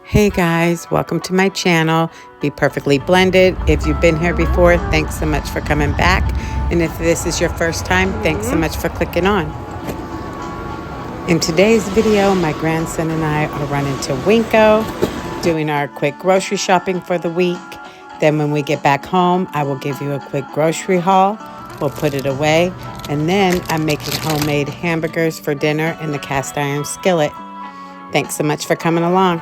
Hey guys, welcome to my channel, Be Perfectly Blended. If you've been here before, thanks so much for coming back. And if this is your first time, thanks so much for clicking on. In today's video, my grandson and I are running to Winco, doing our quick grocery shopping for the week. Then when we get back home, I will give you a quick grocery haul. We'll put it away. And then I'm making homemade hamburgers for dinner in the cast iron skillet. Thanks so much for coming along.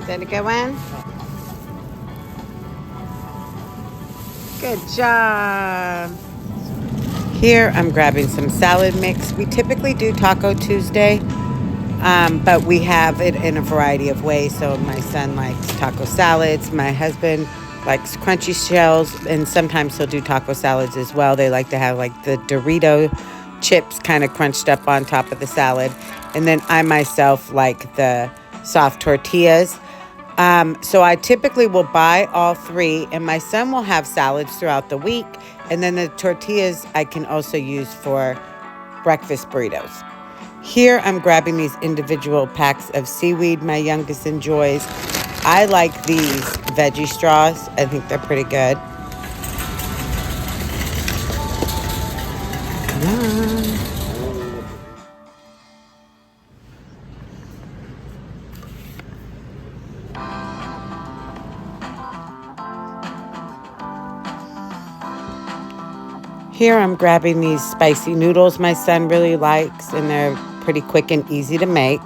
Did it go in? Good job. Here I'm grabbing some salad mix. We typically do Taco Tuesday, but we have it in a variety of ways. So my son likes taco salads. My husband likes crunchy shells, and sometimes he'll do taco salads as well. They like to have like the Dorito chips kind of crunched up on top of the salad. And then I myself like the soft tortillas. So I typically will buy all three, and my son will have salads throughout the week. And then the tortillas I can also use for breakfast burritos. Here I'm grabbing these individual packs of seaweed my youngest enjoys. I like these veggie straws. I think they're pretty good. Here I'm grabbing these spicy noodles my son really likes, and they're pretty quick and easy to make.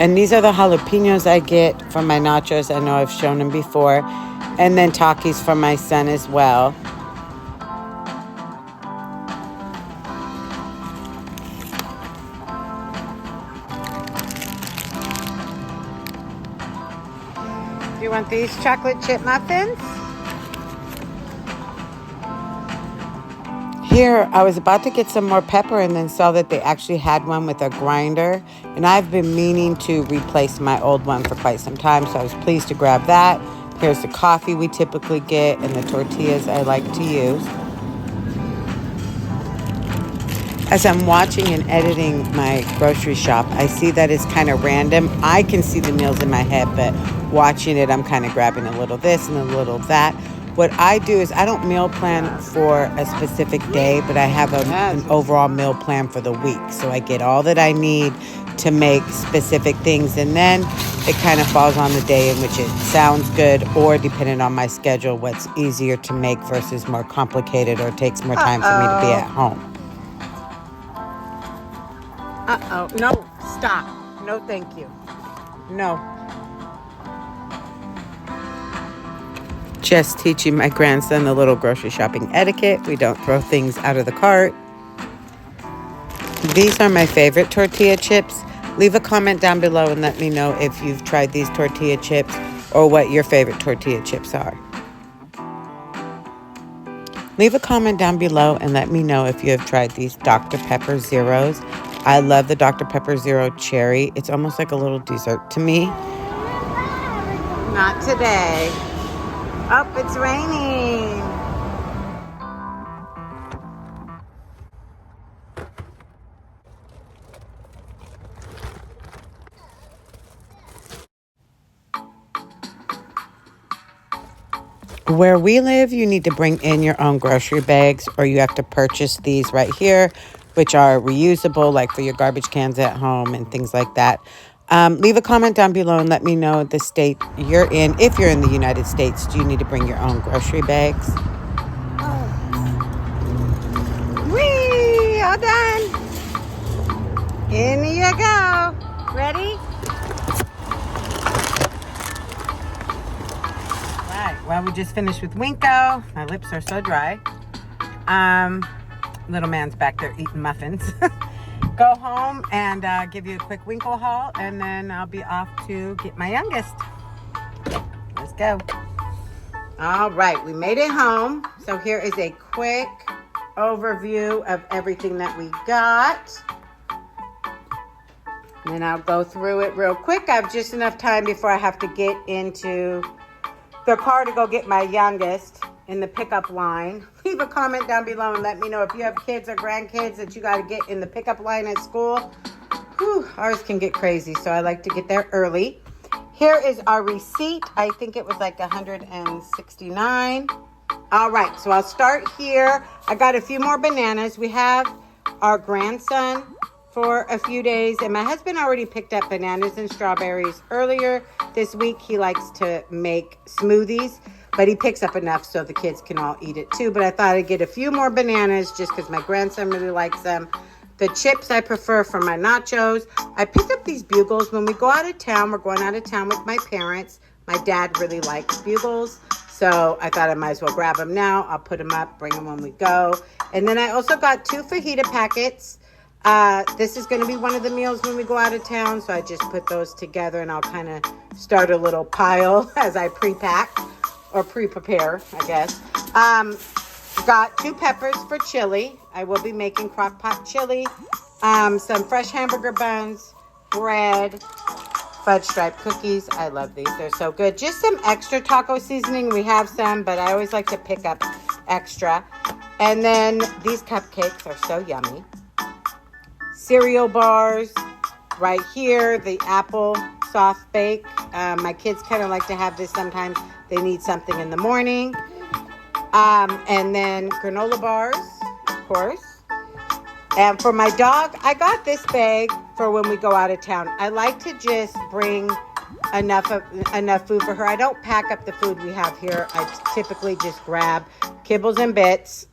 And these are the jalapenos I get from my nachos. I know I've shown them before. And then Takis for my son as well. Do you want these chocolate chip muffins? Here, I was about to get some more pepper and then saw that they actually had one with a grinder. And I've been meaning to replace my old one for quite some time, so I was pleased to grab that. Here's the coffee we typically get and the tortillas I like to use. As I'm watching and editing my grocery shop, I see that it's kind of random. I can see the meals in my head, but watching it, I'm kind of grabbing a little this and a little that. What I do is I don't meal plan for a specific day, but I have an overall meal plan for the week. So I get all that I need to make specific things, and then it kind of falls on the day in which it sounds good, or depending on my schedule, what's easier to make versus more complicated or takes more time for me to be at home. No, stop. No, thank you. No. Just teaching my grandson a little grocery shopping etiquette. We don't throw things out of the cart. These are my favorite tortilla chips. Leave a comment down below and let me know if you've tried these tortilla chips or what your favorite tortilla chips are. Leave a comment down below and let me know if you have tried these Dr. Pepper Zeros. I love the Dr. Pepper Zero Cherry. It's almost like a little dessert to me. Not today. Oh, it's raining. Where we live, you need to bring in your own grocery bags, or you have to purchase these right here, which are reusable, like for your garbage cans at home and things like that. Leave a comment down below and let me know the state you're in. If you're in the United States, do you need to bring your own grocery bags? Whee! All done. In you go. Ready? Right. Well, we just finished with Winco. My lips are so dry. Little man's back there eating muffins. Go home and give you a quick Winco haul, and then I'll be off to get my youngest. Let's go. All right, we made it home. So here is a quick overview of everything that we got. And then I'll go through it real quick. I have just enough time before I have to get into the car to go get my youngest in the pickup line. Leave a comment down below and let me know if you have kids or grandkids that you got to get in the pickup line at school. Whew, ours can get crazy, so I like to get there early. Here is our receipt. I think it was like $169. All right, so I'll start here. I got a few more bananas. We have our grandson for a few days, and my husband already picked up bananas and strawberries earlier this week. He likes to make smoothies, but he picks up enough so the kids can all eat it too. But I thought I'd get a few more bananas just because my grandson really likes them. The chips I prefer for my nachos. I picked up these Bugles. When we go out of town, we're going out of town with my parents. My dad really likes Bugles, so I thought I might as well grab them now. I'll put them up, bring them when we go. And then I also got 2 fajita packets. This is going to be one of the meals when we go out of town, so I just put those together, and I'll kind of start a little pile as I pre-pack or pre-prepare, I guess. Got 2 peppers for chili. I will be making crock pot chili. Some fresh hamburger buns, bread, fudge stripe cookies. I love these. They're so good. Just some extra taco seasoning. We have some, but I always like to pick up extra. And then these cupcakes are so yummy. Cereal bars right here. The apple soft bake. My kids kind of like to have this sometimes. They need something in the morning. And then granola bars, of course. And for my dog, I got this bag for when we go out of town. I like to just bring enough food for her. I don't pack up the food we have here. I typically just grab kibbles and bits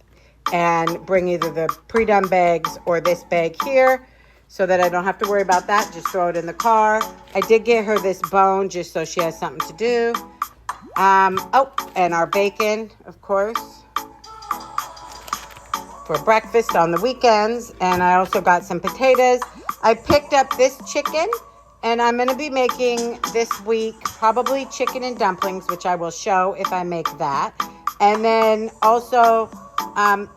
and bring either the pre-done bags or this bag here so that I don't have to worry about that. Just throw it in the car. I did get her this bone just so she has something to do. And our bacon, of course, for breakfast on the weekends. And I also got some potatoes. I picked up this chicken, and I'm going to be making this week probably chicken and dumplings, which I will show if I make that. And then also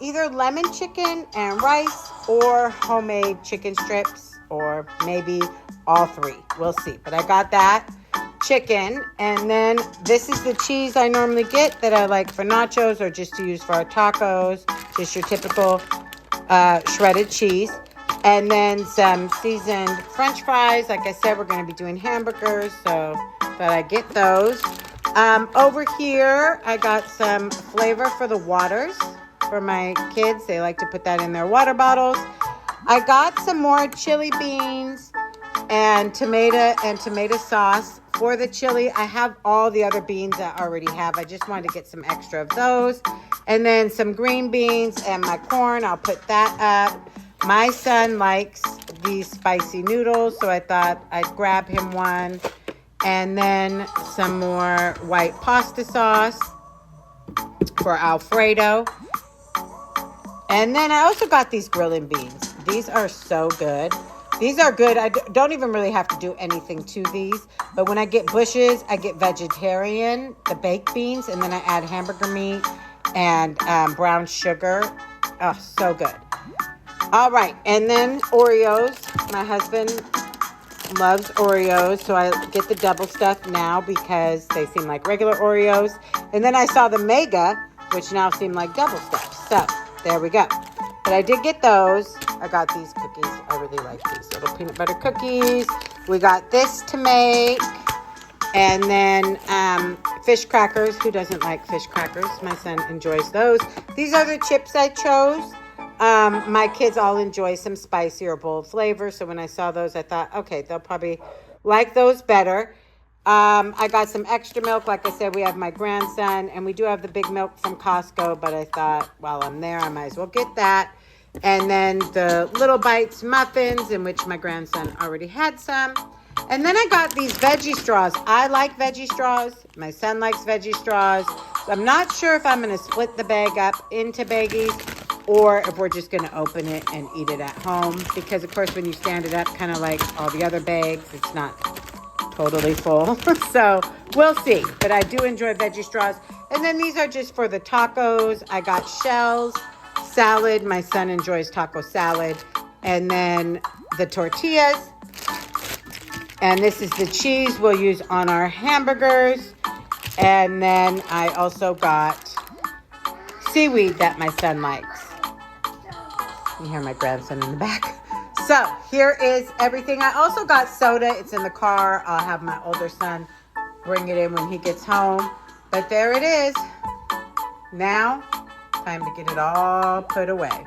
either lemon chicken and rice or homemade chicken strips, or maybe all 3. We'll see. But I got that chicken, and then this is the cheese I normally get that I like for nachos or just to use for our tacos. Just your typical shredded cheese. And then some seasoned French fries. Like I said, we're going to be doing hamburgers, so thought I'd get those. Over here, I got some flavor for the waters for my kids. They like to put that in their water bottles. I got some more chili beans and tomato sauce. For the chili, I have all the other beans I already have. I just wanted to get some extra of those. And then some green beans and my corn. I'll put that up. My son likes these spicy noodles, so I thought I'd grab him one. And then some more white pasta sauce for Alfredo. And then I also got these grilling beans. These are so good. These are good. I don't even really have to do anything to these. But when I get Bush's, I get vegetarian, the baked beans, and then I add hamburger meat and brown sugar. Oh, so good. All right. And then Oreos. My husband loves Oreos, so I get the double stuff now because they seem like regular Oreos. And then I saw the mega, which now seem like double stuff. So there we go. But I did get those. I got these cookies. I really like these little peanut butter cookies. We got this to make. And then fish crackers. Who doesn't like fish crackers? My son enjoys those. These are the chips I chose. My kids all enjoy some spicy or bold flavor. So when I saw those, I thought, okay, they'll probably like those better. I got some extra milk. Like I said, we have my grandson, and we do have the big milk from Costco, but I thought while I'm there, I might as well get that. And then the Little Bites muffins, in which my grandson already had some. And then I got these veggie straws. I like veggie straws. My son likes veggie straws. So I'm not sure if I'm going to split the bag up into baggies or if we're just going to open it and eat it at home. Because, of course, when you stand it up, kind of like all the other bags, it's not totally full. So we'll see. But I do enjoy veggie straws. And then these are just for the tacos. I got shells, salad. My son enjoys taco salad. And then the tortillas. And this is the cheese we'll use on our hamburgers. And then I also got seaweed that my son likes. You hear my grandson in the back. So here is everything. I also got soda. It's in the car. I'll have my older son bring it in when he gets home. But there it is. Now, time to get it all put away.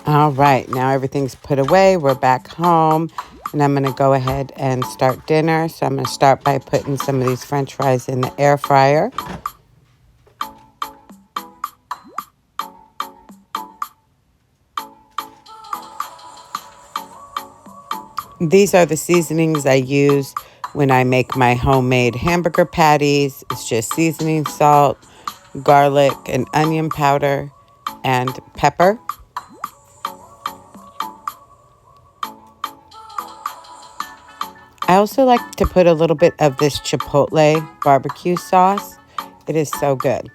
All right, now everything's put away. We're back home, and I'm going to go ahead and start dinner. So I'm going to start by putting some of these French fries in the air fryer. These are the seasonings I use when I make my homemade hamburger patties. It's just seasoning, salt, garlic, and onion powder, and pepper. I also like to put a little bit of this chipotle barbecue sauce. It is so good.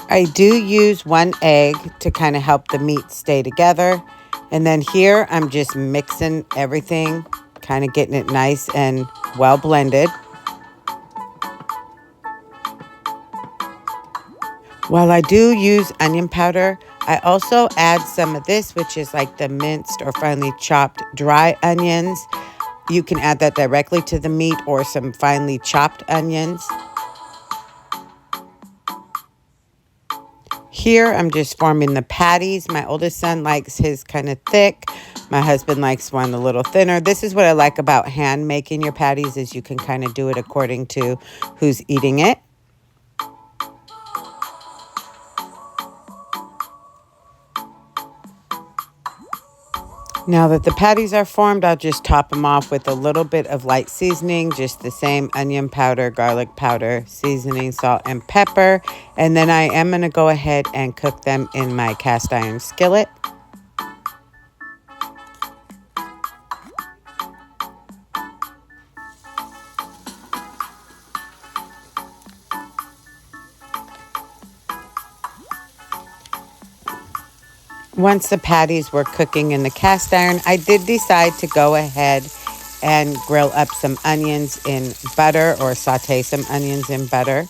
I do use 1 egg to kind of help the meat stay together. And then here I'm just mixing everything, kind of getting it nice and well blended. While I do use onion powder, I also add some of this, which is like the minced or finely chopped dry onions. You can add that directly to the meat or some finely chopped onions. Here, I'm just forming the patties. My oldest son likes his kind of thick. My husband likes one a little thinner. This is what I like about hand making your patties, is you can kind of do it according to who's eating it. Now that the patties are formed, I'll just top them off with a little bit of light seasoning, just the same onion powder, garlic powder, seasoning, salt, and pepper. And then I am going to go ahead and cook them in my cast iron skillet. Once the patties were cooking in the cast iron, I did decide to go ahead and grill up some onions in butter, or saute some onions in butter.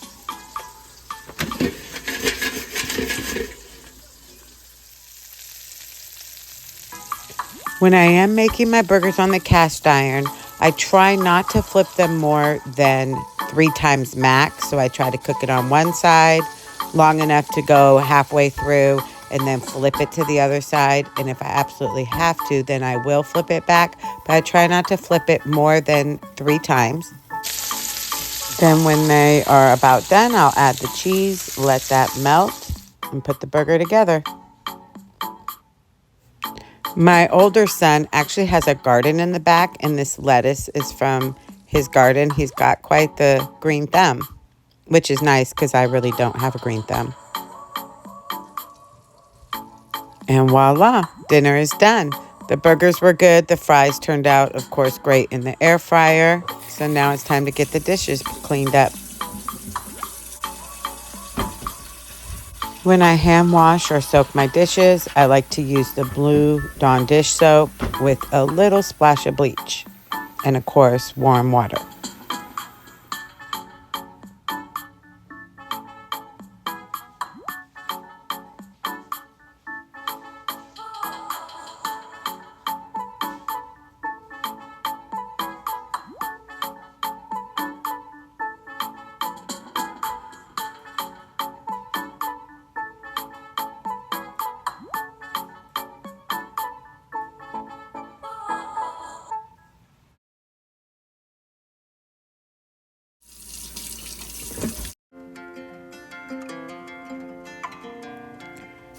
When I am making my burgers on the cast iron, I try not to flip them more than 3 times max. So I try to cook it on one side long enough to go halfway through, and then flip it to the other side. And if I absolutely have to, then I will flip it back. But I try not to flip it more than 3 times. Then when they are about done, I'll add the cheese, let that melt, and put the burger together. My older son actually has a garden in the back, and this lettuce is from his garden. He's got quite the green thumb, which is nice because I really don't have a green thumb. And voila, dinner is done. The burgers were good. The fries turned out, of course, great in the air fryer. So now it's time to get the dishes cleaned up. When I hand wash or soak my dishes, I like to use the blue Dawn dish soap with a little splash of bleach and, of course, warm water.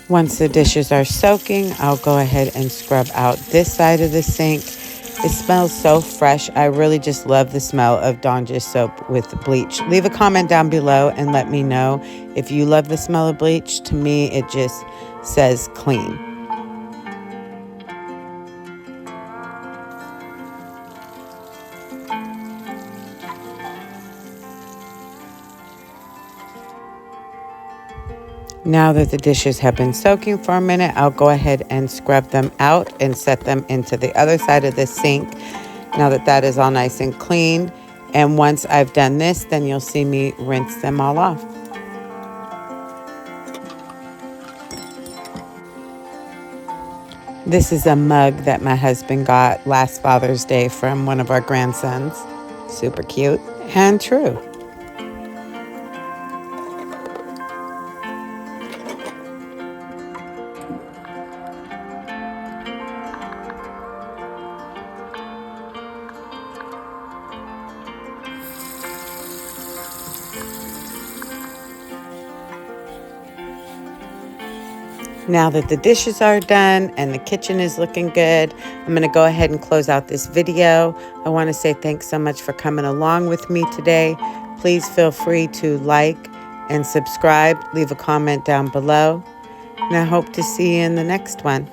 Once the dishes are soaking, I'll go ahead and scrub out this side of the sink. It smells so fresh. I really just love the smell of Dawn dish soap with bleach. Leave a comment down below and let me know if you love the smell of bleach. To me, it just says clean. Now that the dishes have been soaking for a minute, I'll go ahead and scrub them out and set them into the other side of the sink. Now that that is all nice and clean. And once I've done this, then you'll see me rinse them all off. This is a mug that my husband got last Father's Day from one of our grandsons. Super cute and true. Now that the dishes are done and the kitchen is looking good, I'm going to go ahead and close out this video. I want to say thanks so much for coming along with me today. Please feel free to like and subscribe. Leave a comment down below. And I hope to see you in the next one.